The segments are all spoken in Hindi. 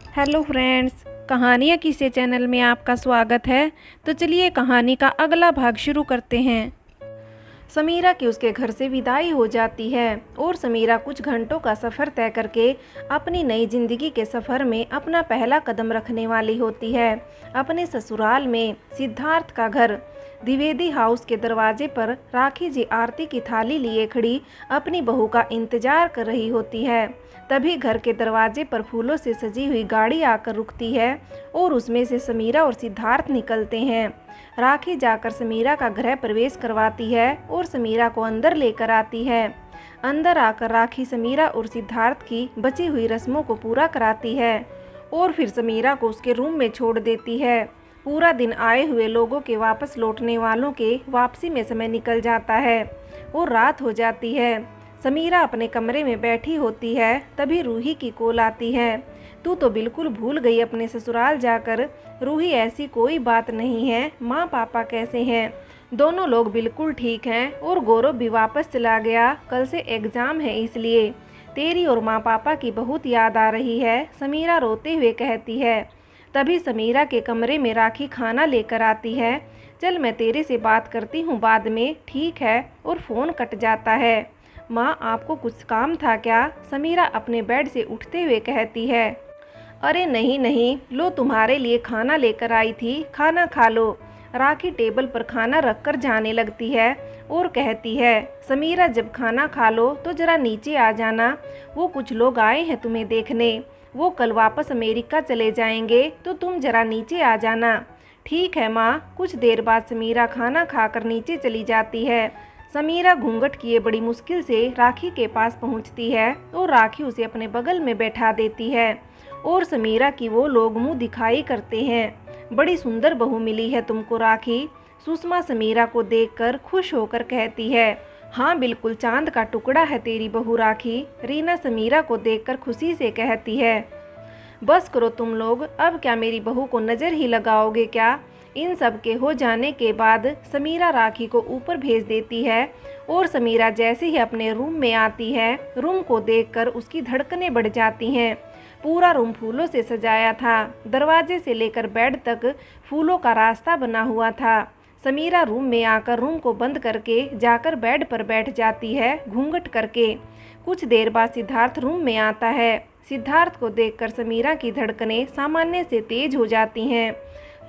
हेलो फ्रेंड्स, कहानियाँ किसे चैनल में आपका स्वागत है। तो चलिए कहानी का अगला भाग शुरू करते हैं। समीरा की उसके घर से विदाई हो जाती है और समीरा कुछ घंटों का सफ़र तय करके अपनी नई ज़िंदगी के सफ़र में अपना पहला कदम रखने वाली होती है। अपने ससुराल में सिद्धार्थ का घर द्विवेदी हाउस के दरवाजे पर राखी जी आरती की थाली लिए खड़ी अपनी बहू का इंतजार कर रही होती है। तभी घर के दरवाजे पर फूलों से सजी हुई गाड़ी आकर रुकती है और उसमें से समीरा और सिद्धार्थ निकलते हैं। राखी जाकर समीरा का गृह प्रवेश करवाती है और समीरा को अंदर लेकर आती है। अंदर आकर राखी समीरा और सिद्धार्थ की बची हुई रस्मों को पूरा कराती है और फिर समीरा को उसके रूम में छोड़ देती है। पूरा दिन आए हुए लोगों के वापस लौटने वालों के वापसी में समय निकल जाता है और रात हो जाती है। समीरा अपने कमरे में बैठी होती है, तभी रूही की कॉल आती है। तू तो बिल्कुल भूल गई अपने ससुराल जाकर। रूही, ऐसी कोई बात नहीं है। माँ पापा कैसे हैं? दोनों लोग बिल्कुल ठीक हैं और गौरव भी वापस चला गया। कल से एग्ज़ाम है, इसलिए तेरी और माँ पापा की बहुत याद आ रही है, समीरा रोते हुए कहती है। तभी समीरा के कमरे में राखी खाना लेकर आती है। चल मैं तेरे से बात करती हूँ बाद में, ठीक है? और फ़ोन कट जाता है। माँ, आपको कुछ काम था क्या? समीरा अपने बेड से उठते हुए कहती है। अरे नहीं नहीं, लो तुम्हारे लिए खाना लेकर आई थी, खाना खा लो। राखी टेबल पर खाना रखकर जाने लगती है और कहती है, समीरा जब खाना खा लो तो ज़रा नीचे आ जाना, वो कुछ लोग आए हैं तुम्हें देखने। वो कल वापस अमेरिका चले जाएंगे तो तुम ज़रा नीचे आ जाना। ठीक है माँ। कुछ देर बाद समीरा खाना खाकर नीचे चली जाती है। समीरा घूंघट किए बड़ी मुश्किल से राखी के पास पहुंचती है और राखी उसे अपने बगल में बैठा देती है और समीरा की वो लोग मुंह दिखाई करते हैं। बड़ी सुंदर बहू मिली है तुमको राखी। सुषमा समीरा को देखकर खुश होकर कहती है। हाँ बिल्कुल चांद का टुकड़ा है तेरी बहू राखी। रीना समीरा को देखकर खुशी से कहती है। बस करो तुम लोग, अब क्या मेरी बहू को नज़र ही लगाओगे क्या? इन सब के हो जाने के बाद समीरा राखी को ऊपर भेज देती है और समीरा जैसे ही अपने रूम में आती है, रूम को देखकर उसकी धड़कनें बढ़ जाती हैं। पूरा रूम फूलों से सजाया था। दरवाजे से लेकर बेड तक फूलों का रास्ता बना हुआ था। समीरा रूम में आकर रूम को बंद करके जाकर बेड पर बैठ जाती है, घूंघट करके। कुछ देर बाद सिद्धार्थ रूम में आता है। सिद्धार्थ को देखकर समीरा की धड़कनें सामान्य से तेज हो जाती हैं।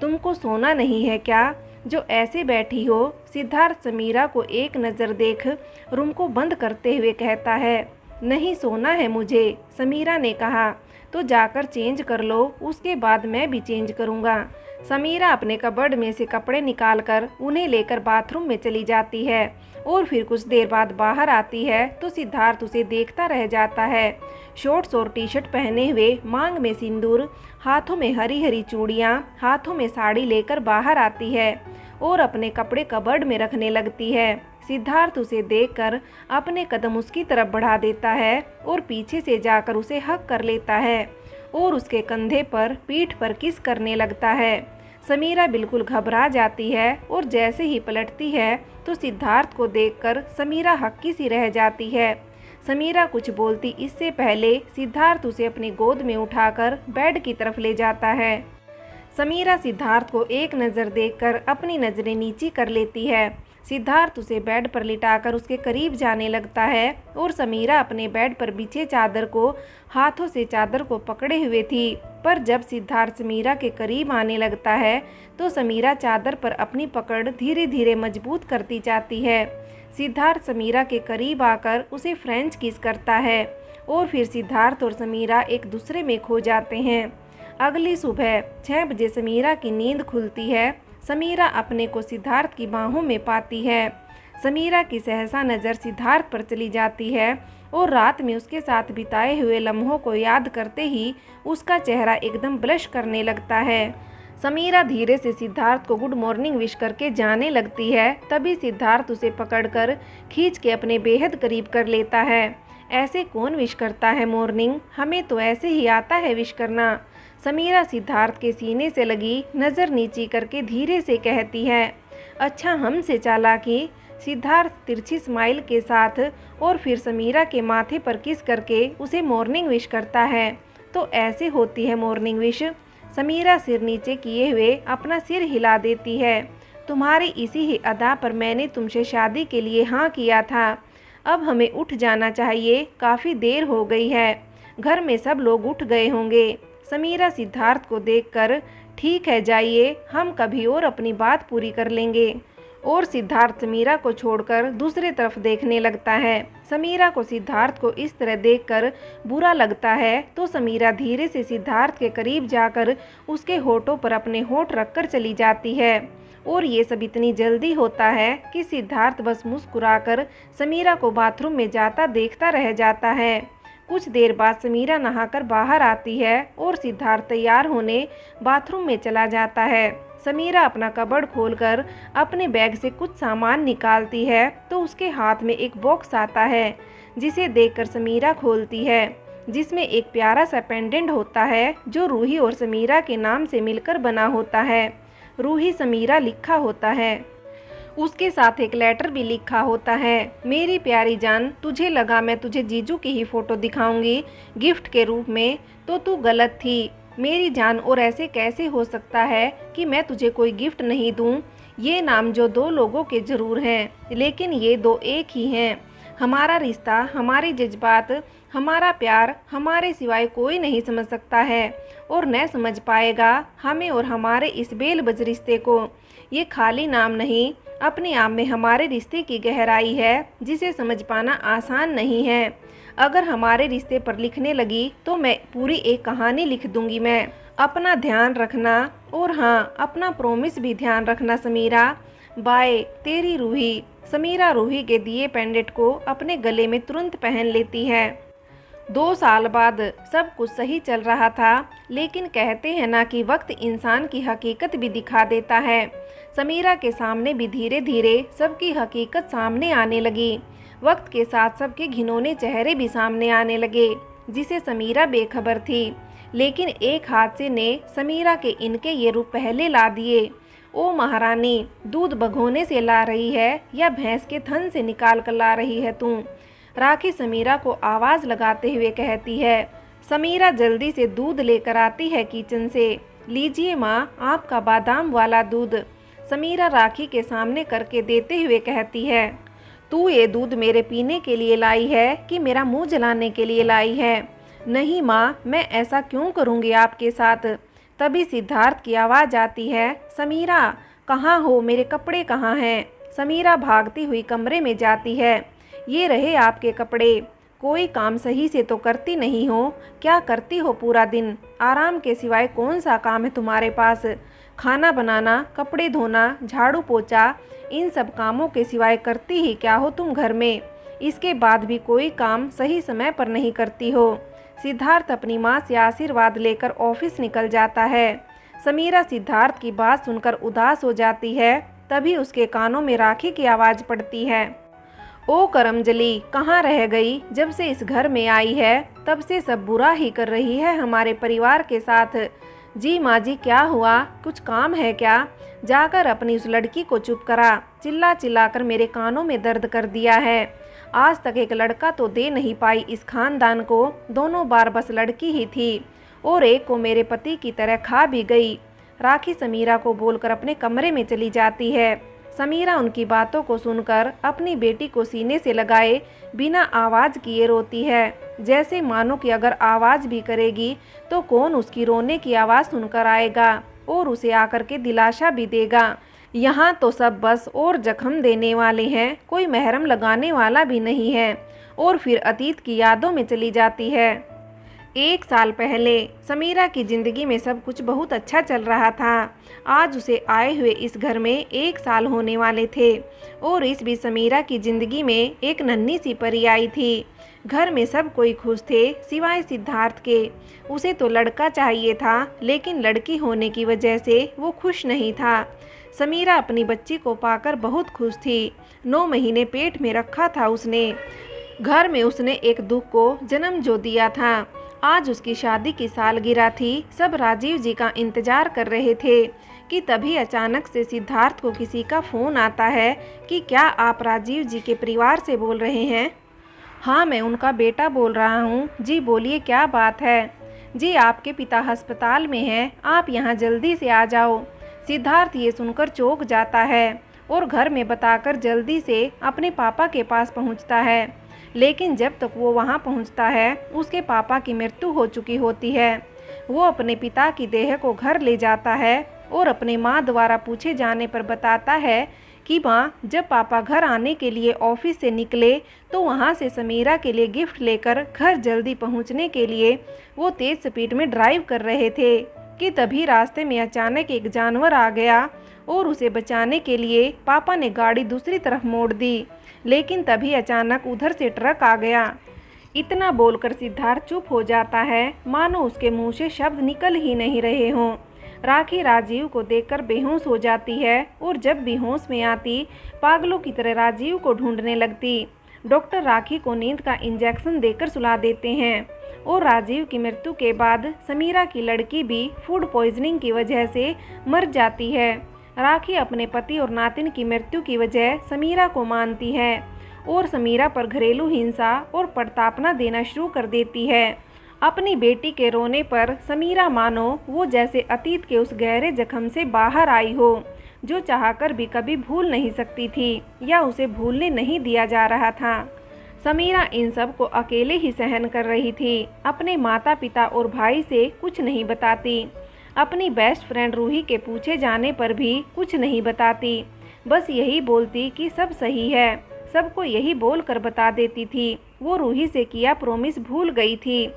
तुमको सोना नहीं है क्या, जो ऐसे बैठी हो? सिद्धार्थ समीरा को एक नज़र देख रूम को बंद करते हुए कहता है। नहीं सोना है मुझे, समीरा ने कहा। तो जाकर चेंज कर लो, उसके बाद मैं भी चेंज करूँगा। समीरा अपने कबर्ड में से कपड़े निकालकर उन्हें लेकर बाथरूम में चली जाती है और फिर कुछ देर बाद बाहर आती है तो सिद्धार्थ उसे देखता रह जाता है। शॉर्ट्स और टी शर्ट पहने हुए, मांग में सिंदूर, हाथों में हरी हरी चूड़ियाँ, हाथों में साड़ी लेकर बाहर आती है और अपने कपड़े कबर्ड में रखने लगती है। सिद्धार्थ उसे देखकर अपने कदम उसकी तरफ बढ़ा देता है और पीछे से जाकर उसे हक कर लेता है और उसके कंधे पर, पीठ पर किस करने लगता है। समीरा बिल्कुल घबरा जाती है और जैसे ही पलटती है तो सिद्धार्थ को देखकर समीरा हक्की सी रह जाती है। समीरा कुछ बोलती इससे पहले सिद्धार्थ उसे अपनी गोद में उठाकर बेड की तरफ ले जाता है। समीरा सिद्धार्थ को एक नज़र देखकर अपनी नज़रें नीची कर लेती है। सिद्धार्थ उसे बेड पर लिटाकर उसके करीब जाने लगता है और समीरा अपने बेड पर बिछे चादर को हाथों से चादर को पकड़े हुए थी। पर जब सिद्धार्थ समीरा के करीब आने लगता है तो समीरा चादर पर अपनी पकड़ धीरे धीरे मजबूत करती जाती है। सिद्धार्थ समीरा के करीब आकर उसे फ्रेंच किस करता है और फिर सिद्धार्थ और समीरा एक दूसरे में खो जाते हैं। अगली सुबह 6 बजे समीरा की नींद खुलती है। समीरा अपने को सिद्धार्थ की बाहों में पाती है। समीरा की सहसा नज़र सिद्धार्थ पर चली जाती है और रात में उसके साथ बिताए हुए लम्हों को याद करते ही उसका चेहरा एकदम ब्लश करने लगता है। समीरा धीरे से सिद्धार्थ को गुड मॉर्निंग विश करके जाने लगती है। तभी सिद्धार्थ उसे पकड़कर खींच के अपने बेहद करीब कर लेता है। ऐसे कौन विश करता है मॉर्निंग? हमें तो ऐसे ही आता है विश करना। समीरा सिद्धार्थ के सीने से लगी नज़र नीची करके धीरे से कहती है। अच्छा हमसे चालाकी। सिद्धार्थ तिरछी स्माइल के साथ और फिर समीरा के माथे पर किस करके उसे मॉर्निंग विश करता है। तो ऐसे होती है मॉर्निंग विश। समीरा सिर नीचे किए हुए अपना सिर हिला देती है। तुम्हारी इसी ही अदा पर मैंने तुमसे शादी के लिए हाँ किया था। अब हमें उठ जाना चाहिए, काफ़ी देर हो गई है। घर में सब लोग उठ गए होंगे। समीरा सिद्धार्थ को देखकर, ठीक है जाइए, हम कभी और अपनी बात पूरी कर लेंगे। और सिद्धार्थ समीरा को छोड़कर दूसरी तरफ देखने लगता है। समीरा को सिद्धार्थ को इस तरह देखकर बुरा लगता है तो समीरा धीरे से सिद्धार्थ के करीब जाकर उसके होठों पर अपने होठ रखकर चली जाती है। और ये सब इतनी जल्दी होता है कि सिद्धार्थ बस मुस्कुराकर समीरा को बाथरूम में जाता देखता रह जाता है। कुछ देर बाद समीरा नहाकर बाहर आती है और सिद्धार्थ तैयार होने बाथरूम में चला जाता है। समीरा अपना कबर्ड खोलकर अपने बैग से कुछ सामान निकालती है तो उसके हाथ में एक बॉक्स आता है, जिसे देखकर समीरा खोलती है, जिसमें एक प्यारा सा पेंडेंट होता है जो रूही और समीरा के नाम से मिलकर बना होता है। रूही समीरा लिखा होता है। उसके साथ एक लेटर भी लिखा होता है, मेरी प्यारी जान, तुझे लगा मैं तुझे जीजू की ही फ़ोटो दिखाऊंगी गिफ्ट के रूप में, तो तू गलत थी मेरी जान। और ऐसे कैसे हो सकता है कि मैं तुझे कोई गिफ्ट नहीं दूं। ये नाम जो दो लोगों के ज़रूर हैं, लेकिन ये दो एक ही हैं। हमारा रिश्ता, हमारे जज्बात, हमारा प्यार हमारे सिवाय कोई नहीं समझ सकता है और न समझ पाएगा हमें और हमारे इस बेलबज रिश्ते को। ये खाली नाम नहीं, अपने आप में हमारे रिश्ते की गहराई है जिसे समझ पाना आसान नहीं है। अगर हमारे रिश्ते पर लिखने लगी तो मैं पूरी एक कहानी लिख दूंगी। मैं अपना ध्यान रखना, और हाँ, अपना प्रॉमिस भी ध्यान रखना समीरा। बाय, तेरी रूही। समीरा रूही के दिए पेंडेंट को अपने गले में तुरंत पहन लेती है। 2 साल बाद सब कुछ सही चल रहा था, लेकिन कहते हैं ना कि वक्त इंसान की हकीकत भी दिखा देता है। समीरा के सामने भी धीरे धीरे सबकी हकीकत सामने आने लगी। वक्त के साथ सबके घिनौने चेहरे भी सामने आने लगे, जिसे समीरा बेखबर थी। लेकिन एक हादसे ने समीरा के इनके ये रूप पहले ला दिए। ओ महारानी, दूध भगोने से ला रही है या भैंस के थन से निकाल कर ला रही है तू? राखी समीरा को आवाज़ लगाते हुए कहती है। समीरा जल्दी से दूध लेकर आती है किचन से। लीजिए माँ, आपका बादाम वाला दूध। समीरा राखी के सामने करके देते हुए कहती है, तू ये दूध मेरे पीने के लिए लाई है कि मेरा मुंह जलाने के लिए लाई है? नहीं माँ, मैं ऐसा क्यों करूँगी आपके साथ? तभी सिद्धार्थ की आवाज़ आती है, समीरा कहाँ हो, मेरे कपड़े कहाँ हैं? समीरा भागती हुई कमरे में जाती है। ये रहे आपके कपड़े। कोई काम सही से तो करती नहीं हो, क्या करती हो पूरा दिन? आराम के सिवाय कौन सा काम है तुम्हारे पास? खाना बनाना, कपड़े धोना, झाड़ू पोछा, इन सब कामों के सिवाय करती ही क्या हो तुम घर में? इसके बाद भी कोई काम सही समय पर नहीं करती हो। सिद्धार्थ अपनी माँ से आशीर्वाद लेकर ऑफिस निकल जाता है। समीरा सिद्धार्थ की बात सुनकर उदास हो जाती है। तभी उसके कानों में राखी की आवाज़ पड़ती है, ओ करमजली, कहाँ रह गई? जब से इस घर में आई है तब से सब बुरा ही कर रही है हमारे परिवार के साथ। जी माँ जी, क्या हुआ? कुछ काम है क्या? जाकर अपनी उस लड़की को चुप करा। चिल्ला चिल्लाकर मेरे कानों में दर्द कर दिया है। आज तक एक लड़का तो दे नहीं पाई इस खानदान को। दोनों बार बस लड़की ही थी और एक को मेरे पति की तरह खा भी गई। राखी समीरा को बोलकर अपने कमरे में चली जाती है। समीरा उनकी बातों को सुनकर अपनी बेटी को सीने से लगाए बिना आवाज़ किए रोती है, जैसे मानो कि अगर आवाज़ भी करेगी तो कौन उसकी रोने की आवाज़ सुनकर आएगा और उसे आकर के दिलासा भी देगा। यहाँ तो सब बस और जख्म देने वाले हैं, कोई महरम लगाने वाला भी नहीं है। और फिर अतीत की यादों में चली जाती है। 1 साल पहले समीरा की ज़िंदगी में सब कुछ बहुत अच्छा चल रहा था। आज उसे आए हुए इस घर में 1 साल होने वाले थे और इस बीच समीरा की ज़िंदगी में एक नन्ही सी परी आई थी। घर में सब कोई खुश थे सिवाय सिद्धार्थ के। उसे तो लड़का चाहिए था, लेकिन लड़की होने की वजह से वो खुश नहीं था। समीरा अपनी बच्ची को पाकर बहुत खुश थी। 9 महीने पेट में रखा था उसने। घर में उसने एक दुख को जन्म जो दिया था। आज उसकी शादी की सालगिरह थी। सब राजीव जी का इंतजार कर रहे थे कि तभी अचानक से सिद्धार्थ को किसी का फ़ोन आता है कि क्या आप राजीव जी के परिवार से बोल रहे हैं? हाँ, मैं उनका बेटा बोल रहा हूँ। जी बोलिए, क्या बात है? जी आपके पिता अस्पताल में हैं, आप यहाँ जल्दी से आ जाओ। सिद्धार्थ ये सुनकर चौंक जाता है और घर में बताकर जल्दी से अपने पापा के पास पहुँचता है। लेकिन जब तक वो वहाँ पहुँचता है उसके पापा की मृत्यु हो चुकी होती है। वो अपने पिता की देह को घर ले जाता है और अपने माँ द्वारा पूछे जाने पर बताता है कि माँ, जब पापा घर आने के लिए ऑफिस से निकले तो वहाँ से समीरा के लिए गिफ्ट लेकर घर जल्दी पहुँचने के लिए वो तेज़ स्पीड में ड्राइव कर रहे थे कि तभी रास्ते में अचानक एक जानवर आ गया और उसे बचाने के लिए पापा ने गाड़ी दूसरी तरफ मोड़ दी। लेकिन तभी अचानक उधर से ट्रक आ गया। इतना बोलकर सिद्धार्थ चुप हो जाता है, मानो उसके मुंह से शब्द निकल ही नहीं रहे हों। राखी राजीव को देखकर बेहोश हो जाती है और जब भी होश में आती पागलों की तरह राजीव को ढूंढने लगती। डॉक्टर राखी को नींद का इंजेक्शन देकर सुला देते हैं और राजीव की मृत्यु के बाद समीरा की लड़की भी फूड पॉइजनिंग की वजह से मर जाती है। राखी अपने पति और नातिन की मृत्यु की वजह समीरा को मानती है और समीरा पर घरेलू हिंसा और प्रताड़ना देना शुरू कर देती है। अपनी बेटी के रोने पर समीरा मानो वो जैसे अतीत के उस गहरे जख्म से बाहर आई हो जो चाहकर भी कभी भूल नहीं सकती थी या उसे भूलने नहीं दिया जा रहा था। समीरा इन सब को अकेले ही सहन कर रही थी। अपने माता पिता और भाई से कुछ नहीं बताती। अपनी बेस्ट फ्रेंड रूही के पूछे जाने पर भी कुछ नहीं बताती। बस यही बोलती कि सब सही है। सबको यही बोलकर बता देती थी। वो रूही से किया प्रॉमिस भूल गई थी।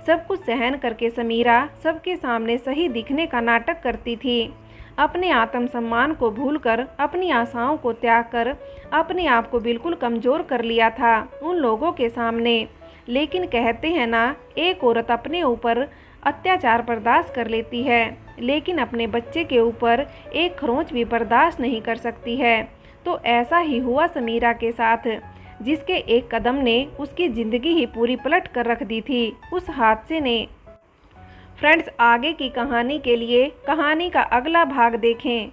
सब कुछ सहन करके समीरा सबके सामने सही दिखने का नाटक करती थी। अपने आत्मसम्मान को भूलकर, अपनी आशाओं को त्याग कर अपने आप को बिल्कुल कमज़ोर कर लिया था उन लोगों के सामने। लेकिन कहते हैं ना, एक औरत अपने ऊपर अत्याचार बर्दाश्त कर लेती है लेकिन अपने बच्चे के ऊपर एक खरोंच भी बर्दाश्त नहीं कर सकती है। तो ऐसा ही हुआ समीरा के साथ, जिसके एक कदम ने उसकी ज़िंदगी ही पूरी पलट कर रख दी थी उस हादसे ने। फ्रेंड्स, आगे की कहानी के लिए कहानी का अगला भाग देखें।